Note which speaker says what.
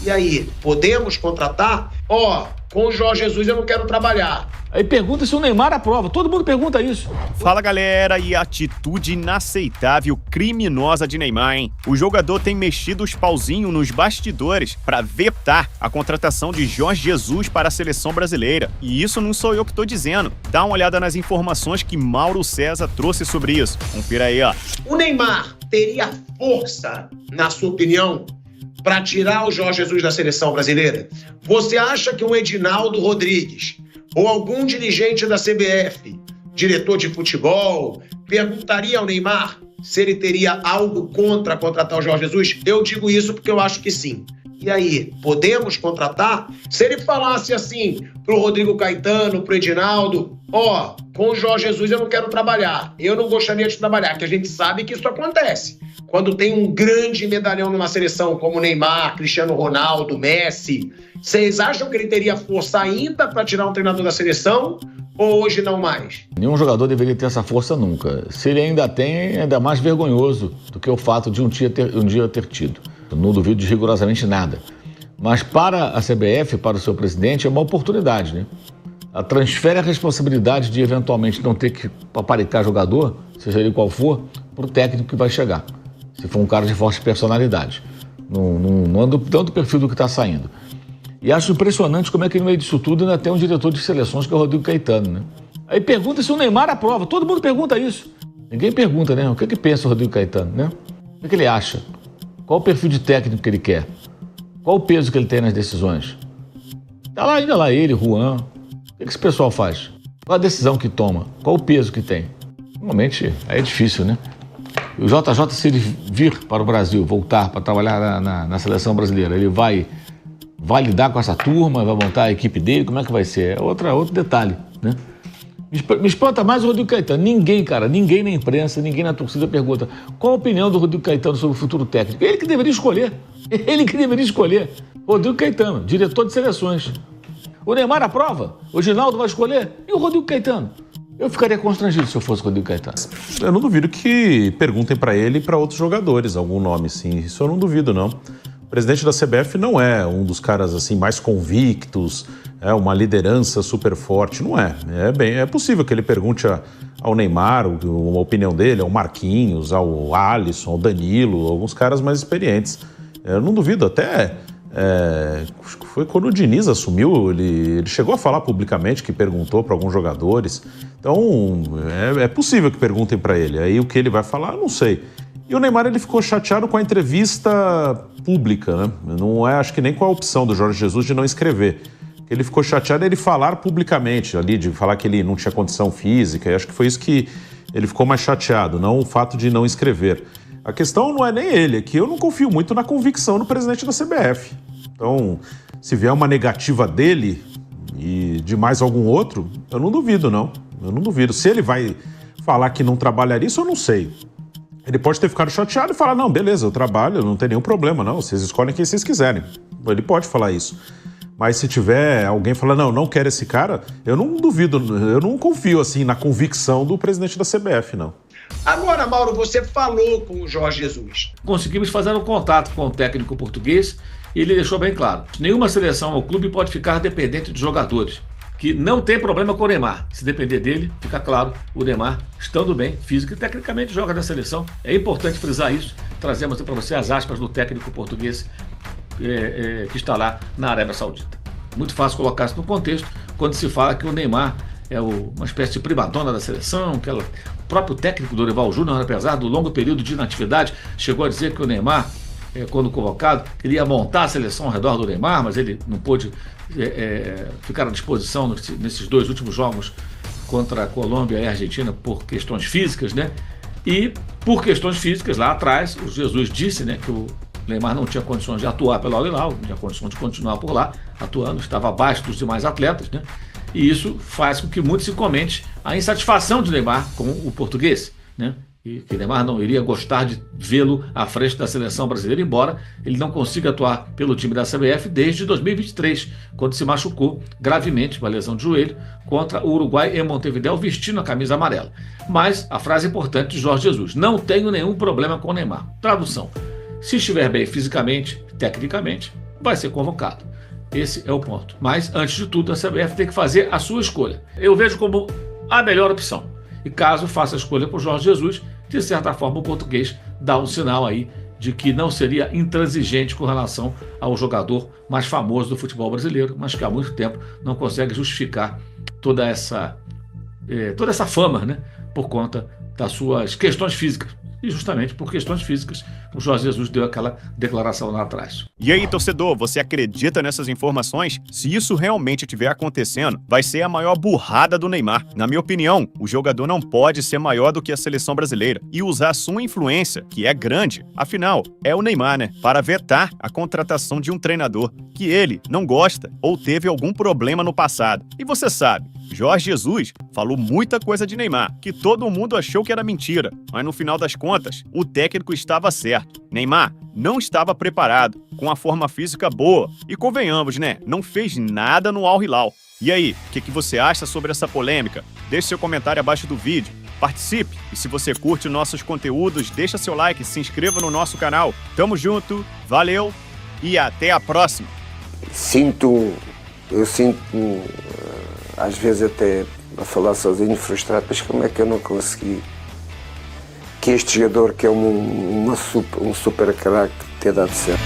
Speaker 1: E aí, podemos contratar? Com o Jorge Jesus eu não quero trabalhar.
Speaker 2: Aí pergunta se o Neymar aprova. Todo mundo pergunta isso.
Speaker 3: Fala, galera, e atitude inaceitável, criminosa de Neymar, hein? O jogador tem mexido os pauzinhos nos bastidores para vetar a contratação de Jorge Jesus para a seleção brasileira. E isso não sou eu que tô dizendo. Dá uma olhada nas informações que Mauro César trouxe sobre isso. Confira aí, ó.
Speaker 1: O Neymar teria força, na sua opinião, para tirar o Jorge Jesus da seleção brasileira? Você acha que um Edinaldo Rodrigues ou algum dirigente da CBF, diretor de futebol, perguntaria ao Neymar se ele teria algo contra contratar o Jorge Jesus? Eu digo isso porque eu acho que sim. E aí, podemos contratar? Se ele falasse assim pro Rodrigo Caetano, pro Edinaldo, com o Jorge Jesus eu não quero trabalhar, eu não gostaria de trabalhar, que a gente sabe que isso acontece. Quando tem um grande medalhão numa seleção como Neymar, Cristiano Ronaldo, Messi, vocês acham que ele teria força ainda para tirar um treinador da seleção ou hoje não mais?
Speaker 2: Nenhum jogador deveria ter essa força nunca. Se ele ainda tem, é ainda mais vergonhoso do que o fato de um dia ter tido. Eu não duvido de rigorosamente nada. Mas para a CBF, para o seu presidente, é uma oportunidade, né? Ela transfere a responsabilidade de eventualmente não ter que paparicar jogador, seja ele qual for, para o técnico que vai chegar. Se for um cara de forte personalidade. Não anda tanto o perfil do que está saindo. E acho impressionante como é que no meio disso tudo ainda tem um diretor de seleções que é o Rodrigo Caetano, né? Aí pergunta se o Neymar aprova. Todo mundo pergunta isso. Ninguém pergunta, né? O que pensa o Rodrigo Caetano, né? O que ele acha? Qual o perfil de técnico que ele quer? Qual o peso que ele tem nas decisões? Tá lá ainda lá ele, Juan. O que esse pessoal faz? Qual a decisão que toma? Qual o peso que tem? Normalmente aí é difícil, né? O JJ, se ele vir para o Brasil, voltar para trabalhar na seleção brasileira, ele vai lidar com essa turma, vai montar a equipe dele, como é que vai ser? É outro detalhe, né? Me espanta mais o Rodrigo Caetano. Ninguém na imprensa, ninguém na torcida pergunta qual a opinião do Rodrigo Caetano sobre o futuro técnico. Ele que deveria escolher. Rodrigo Caetano, diretor de seleções. O Neymar aprova? O Ginaldo vai escolher? E o Rodrigo Caetano? Eu ficaria constrangido se eu fosse o Rodrigo Caetano.
Speaker 4: Eu não duvido que perguntem para ele e para outros jogadores algum nome, sim. Isso eu não duvido, não. O presidente da CBF não é um dos caras assim mais convictos, é uma liderança super forte, não é. É possível que ele pergunte ao Neymar a opinião dele, ao Marquinhos, ao Alisson, ao Danilo, alguns caras mais experientes. Eu não duvido, até foi quando o Diniz assumiu, ele chegou a falar publicamente que perguntou para alguns jogadores. Então, é possível que perguntem para ele. Aí o que ele vai falar, eu não sei. E o Neymar, ele ficou chateado com a entrevista pública, né? Não é, acho que nem com a opção do Jorge Jesus de não escrever. Ele ficou chateado ele falar publicamente ali, de falar que ele não tinha condição física, e acho que foi isso que ele ficou mais chateado, não o fato de não escrever. A questão não é nem ele, é que eu não confio muito na convicção do presidente da CBF. Então, se vier uma negativa dele e de mais algum outro, eu não duvido, não. Eu não duvido. Se ele vai falar que não trabalharia, isso eu não sei. Ele pode ter ficado chateado e falar, não, beleza, eu trabalho, não tem nenhum problema, não. Vocês escolhem quem vocês quiserem. Ele pode falar isso. Mas se tiver alguém falando, não quero esse cara, eu não duvido, eu não confio assim na convicção do presidente da CBF, não.
Speaker 1: Agora, Mauro, você falou com o Jorge Jesus.
Speaker 2: Conseguimos fazer um contato com o técnico português e ele deixou bem claro: nenhuma seleção ou clube pode ficar dependente de jogadores. Que não tem problema com o Neymar. Se depender dele, fica claro, o Neymar, estando bem, físico e tecnicamente, joga na seleção. É importante frisar isso. Trazemos para você as aspas do técnico português que está lá na Arábia Saudita. Muito fácil colocar isso no contexto quando se fala que o Neymar é uma espécie de primadona da seleção, que o próprio técnico Dorival Júnior, apesar do longo período de inatividade, chegou a dizer que o Neymar, quando convocado, queria montar a seleção ao redor do Neymar, mas ele não pôde ficar à disposição nesses dois últimos jogos contra a Colômbia e a Argentina por questões físicas, né? E por questões físicas, lá atrás, o Jesus disse, né, que o Neymar não tinha condições de atuar pelo Al-Hilal, não tinha condições de continuar por lá, atuando, estava abaixo dos demais atletas, né? E isso faz com que muito se comente a insatisfação de Neymar com o português, né? E que Neymar não iria gostar de vê-lo à frente da seleção brasileira, embora ele não consiga atuar pelo time da CBF desde 2023, quando se machucou gravemente, uma lesão de joelho, contra o Uruguai em Montevidéu, vestindo a camisa amarela. Mas a frase importante de Jorge Jesus: não tenho nenhum problema com o Neymar. Tradução: se estiver bem fisicamente, tecnicamente, vai ser convocado. Esse é o ponto. Mas, antes de tudo, a CBF tem que fazer a sua escolha. Eu vejo como a melhor opção. E caso faça a escolha por Jorge Jesus, de certa forma o português dá um sinal aí de que não seria intransigente com relação ao jogador mais famoso do futebol brasileiro, mas que há muito tempo não consegue justificar toda essa fama, né, por conta das suas questões físicas. E justamente por questões físicas, o Jorge Jesus deu aquela declaração lá atrás.
Speaker 3: E aí, torcedor, você acredita nessas informações? Se isso realmente estiver acontecendo, vai ser a maior burrada do Neymar. Na minha opinião, o jogador não pode ser maior do que a seleção brasileira e usar sua influência, que é grande, afinal, é o Neymar, né? Para vetar a contratação de um treinador que ele não gosta ou teve algum problema no passado. E você sabe, Jorge Jesus falou muita coisa de Neymar, que todo mundo achou que era mentira, mas no final das contas, o técnico estava certo. Neymar não estava preparado, com a forma física boa, e convenhamos, né, não fez nada no Al Hilal. E aí, o que você acha sobre essa polêmica? Deixe seu comentário abaixo do vídeo, participe, e se você curte nossos conteúdos, deixa seu like e se inscreva no nosso canal. Tamo junto, valeu e até a próxima!
Speaker 5: Eu sinto-me, às vezes até a falar sozinho, frustrado, mas como é que eu não consegui que este jogador, que é um super craque, tenha dado certo?